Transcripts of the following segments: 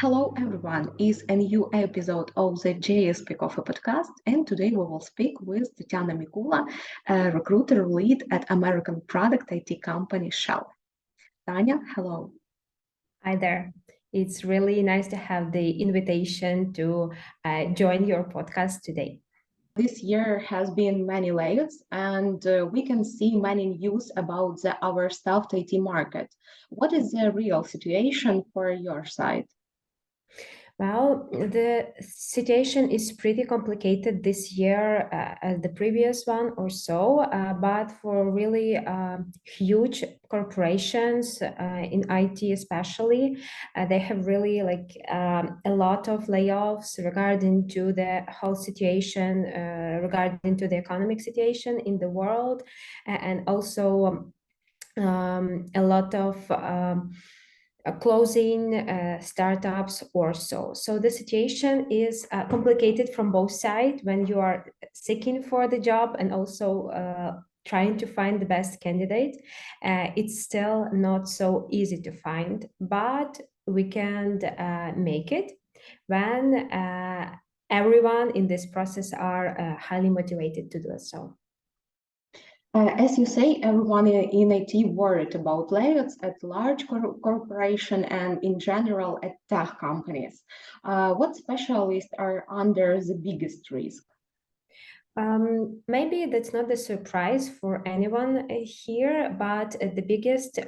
Hello, everyone. It's a new episode of the JSP Coffee Podcast, and today we will speak with Tetiana Mikula, a recruiter lead at American product IT company Shell. Tanya, hello. Hi there. It's really nice to have the invitation to join your podcast today. This year has been many layoffs, and we can see many news about our staffed IT market. What is the real situation for your side? Well, the situation is pretty complicated this year as the previous one or so, but for really huge corporations in IT especially, they have really a lot of layoffs regarding to the whole situation, regarding to the economic situation in the world, and also a lot of closing startups or so. So the situation is complicated from both sides when you are seeking for the job and also trying to find the best candidate. It's still not so easy to find, but we can make it when everyone in this process are highly motivated to do so. As you say, everyone in IT worried about layoffs at large corporation and in general at tech companies. What specialists are under the biggest risk? Maybe that's not a surprise for anyone here, but the biggest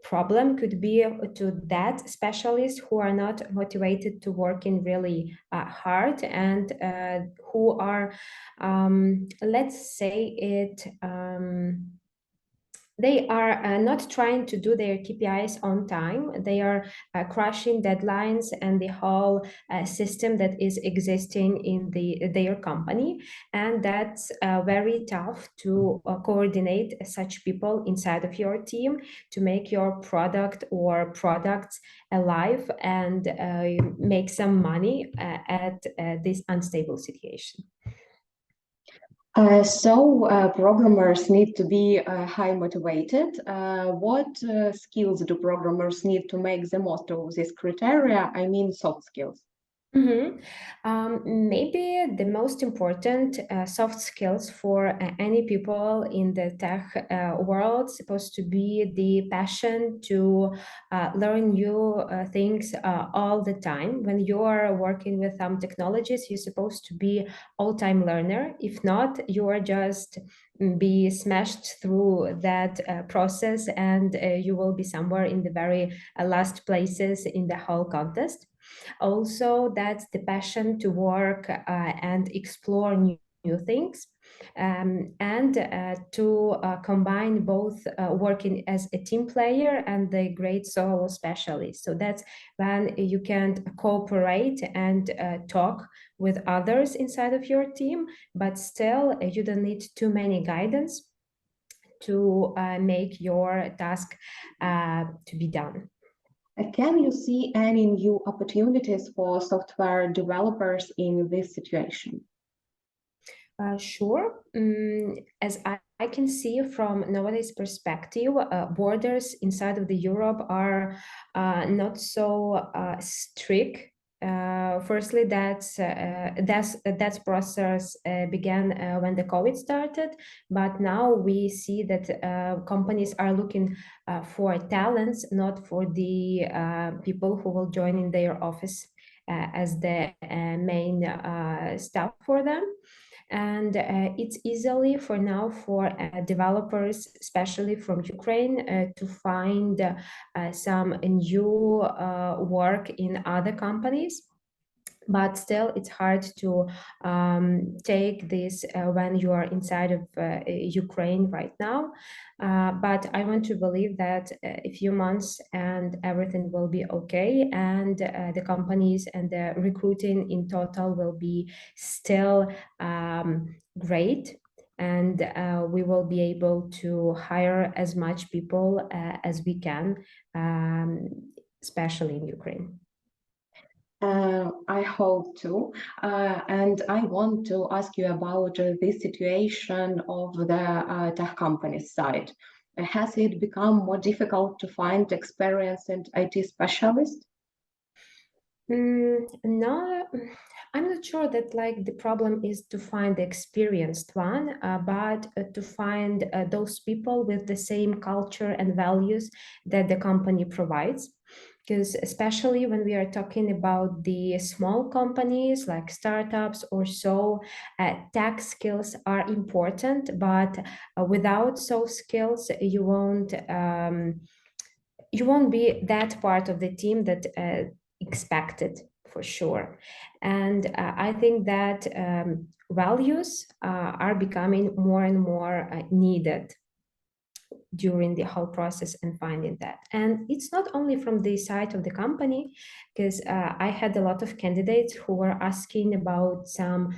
problem could be to that specialists who are not motivated to work in really hard and who are, let's say it, they are not trying to do their KPIs on time. They are crushing deadlines and the whole system that is existing in their company, and that's very tough to coordinate such people inside of your team to make your product or products alive and make some money at this unstable situation. Programmers need to be high motivated. What skills do programmers need to make the most of this criteria? I mean, soft skills. Mm-hmm. Maybe the most important soft skills for any people in the tech world supposed to be the passion to learn new things all the time. When you are working with some technologies, you're supposed to be all-time learner. If not, you are just be smashed through that process and you will be somewhere in the very last places in the whole contest. Also, that's the passion to work and explore new things. And to combine both working as a team player and the great solo specialist. So that's when you can cooperate and talk with others inside of your team, but still you don't need too many guidance to make your task to be done. Can you see any new opportunities for software developers in this situation? Sure. As I can see from nowadays perspective, borders inside of the Europe are not so strict. Firstly, that process began when the COVID started, but now we see that companies are looking for talents, not for the people who will join in their office as the main staff for them. And it's easily for now for developers, especially from Ukraine, to find some new work in other companies. But still, it's hard to take this when you are inside of Ukraine right now. But I want to believe that a few months and everything will be okay, and the companies and the recruiting in total will be still great, and we will be able to hire as much people as we can, especially in Ukraine. I hope too. And I want to ask you about the situation of the tech company side. Has it become more difficult to find experienced IT specialists? No, I'm not sure that like the problem is to find the experienced one, but to find those people with the same culture and values that the company provides. Because especially when we are talking about the small companies like startups or so, tech skills are important, but without those skills, you won't be that part of the team that expected for sure. And I think that values are becoming more and more needed during the whole process and finding that. And it's not only from the side of the company, because I had a lot of candidates who were asking about some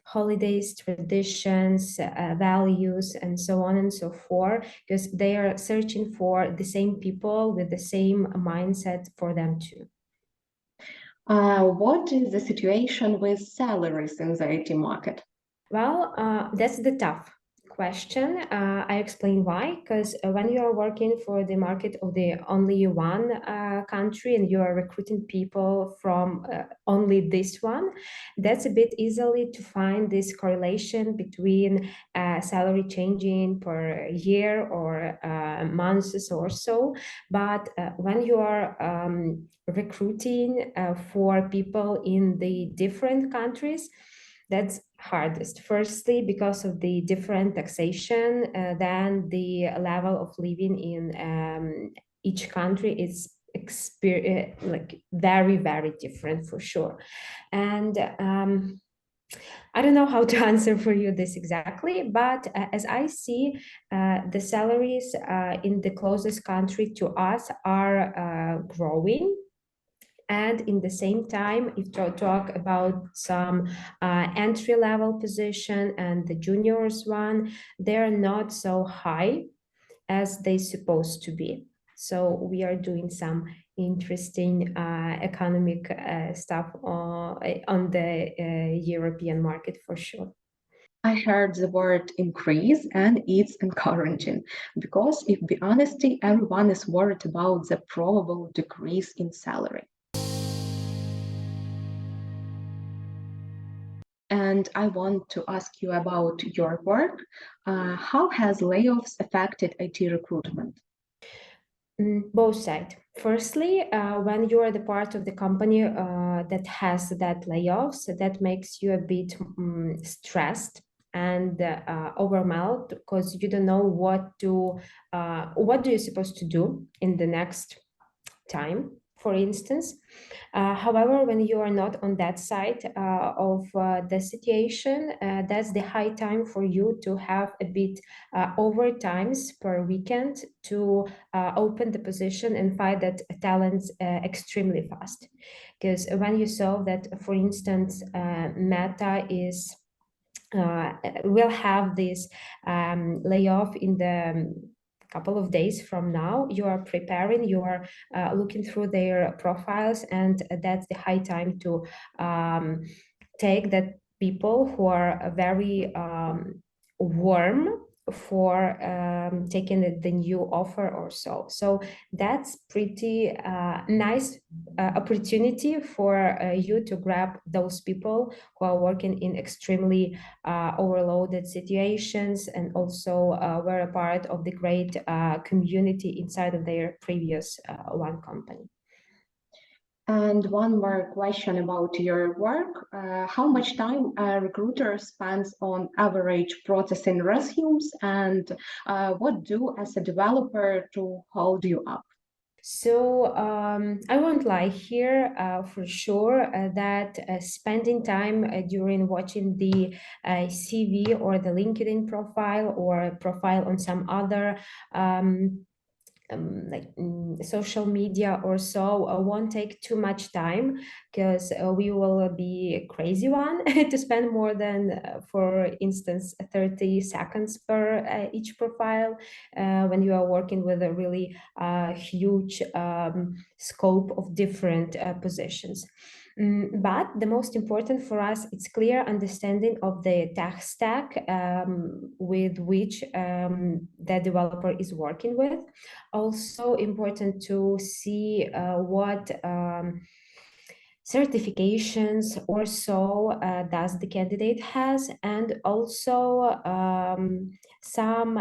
holidays, traditions, values, and so on and so forth, because they are searching for the same people with the same mindset for them too. What is the situation with salaries in the IT market? Well, that's the tough question. I explain why. Because when you are working for the market of the only one country and you are recruiting people from only this one, that's a bit easily to find this correlation between salary changing per year or months or so. But when you are recruiting for people in the different countries, that's hardest. Firstly, because of the different taxation, then the level of living in each country is like very, very different for sure. And I don't know how to answer for you this exactly, but as I see, the salaries in the closest country to us are growing. And in the same time, if you talk about some entry level position and the juniors one, they're not so high as they supposed to be. So we are doing some interesting economic stuff on the European market for sure. I heard the word increase and it's encouraging because, if be honesty, everyone is worried about the probable decrease in salary. And I want to ask you about your work. How has layoffs affected IT recruitment? Both sides. Firstly, when you are the part of the company that has that layoffs, that makes you a bit stressed and overwhelmed because you don't know what do you supposed to do in the next time, for instance. However, when you are not on that side of the situation, that's the high time for you to have a bit overtimes per weekend to open the position and find that talents extremely fast. Because when you saw that, for instance, Meta is will have this layoff in the couple of days from now, you are preparing, you are looking through their profiles, and that's the high time to take that people who are very warm for taking the new offer or so. So that's pretty nice opportunity for you to grab those people who are working in extremely overloaded situations and also were a part of the great community inside of their previous one company. And one more question about your work. How much time a recruiter spends on average processing resumes, and what do as a developer to hold you up? So I won't lie here for sure that spending time during watching the CV or the LinkedIn profile or profile on some other social media or so won't take too much time, because we will be a crazy one to spend more than for instance 30 seconds per each profile when you are working with a really huge scope of different positions. But the most important for us, it's clear understanding of the tech stack with which the developer is working with. Also important to see what certifications or so does the candidate has, and also some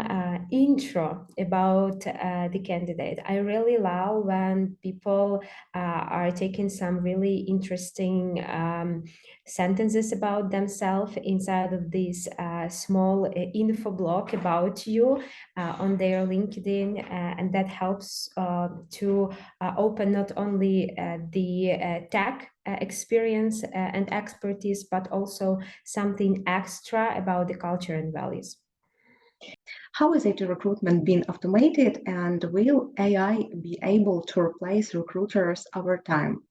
intro about the candidate. I really love when people are taking some really interesting sentences about themselves inside of this small info block about you on their LinkedIn, and that helps to open not only the tech experience and expertise, but also something extra about the culture and values. How is IT recruitment being automated, and will AI be able to replace recruiters over time?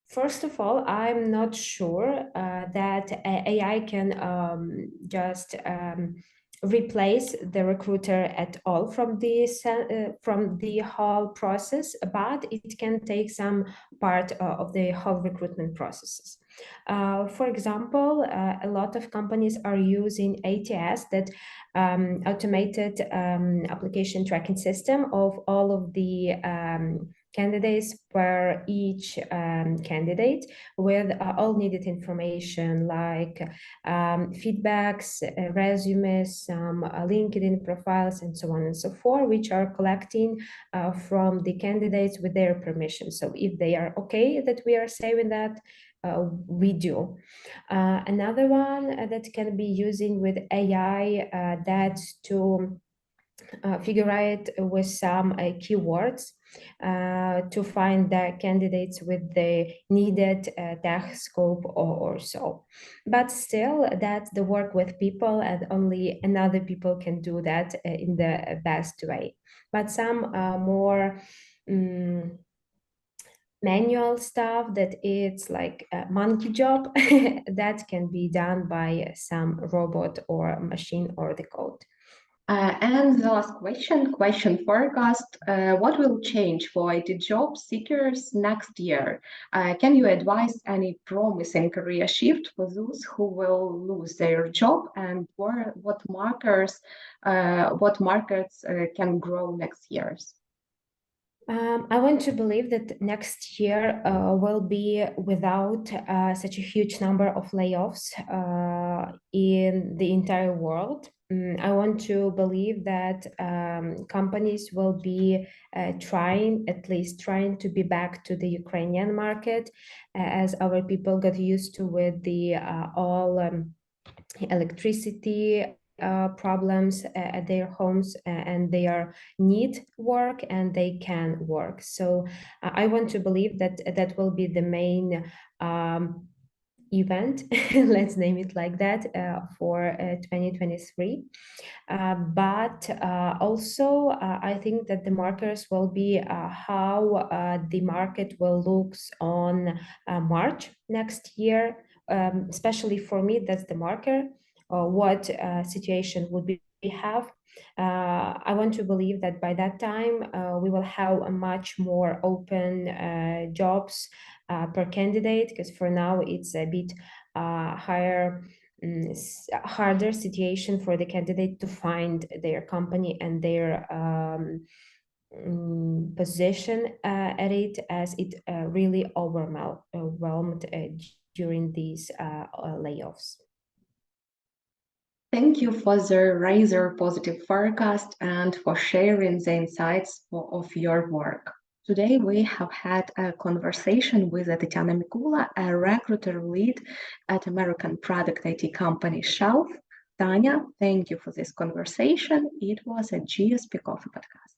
First of all, I'm not sure that AI can just replace the recruiter at all from the whole process, but it can take some part of the whole recruitment processes. For example, a lot of companies are using ATS, that automated application tracking system of all of the candidates per each candidate, with all needed information like feedbacks, resumes, some LinkedIn profiles, and so on and so forth, which are collecting from the candidates with their permission. So if they are okay that we are saving that, we do. Another one that can be using with AI, that's to figure out with some keywords to find the candidates with the needed tech scope or so. But still, that's the work with people, and only another people can do that in the best way. But some more manual stuff, that it's like a monkey job, that can be done by some robot or machine or the code. And the last question forecast, what will change for IT job seekers next year? Can you advise any promising career shift for those who will lose their job, and what markets can grow next year? I want to believe that next year will be without such a huge number of layoffs in the entire world. I want to believe that companies will be at least trying to be back to the Ukrainian market, as our people got used to with the all electricity problems at their homes, and they are need work and they can work. So I want to believe that that will be the main event, let's name it like that, for 2023. But also, I think that the markers will be how the market will look on March next year. Especially for me, that's the marker. What situation would we have? I want to believe that by that time we will have a much more open jobs per candidate, because for now it's a bit harder situation for the candidate to find their company and their position at it, as it really overwhelmed during these layoffs. Thank you for the rather positive forecast and for sharing the insights of your work. Today, we have had a conversation with Tetiana Mikula, a recruiter lead at American product IT company Shelf. Tanya, thank you for this conversation. It was a JSP Coffee Podcast.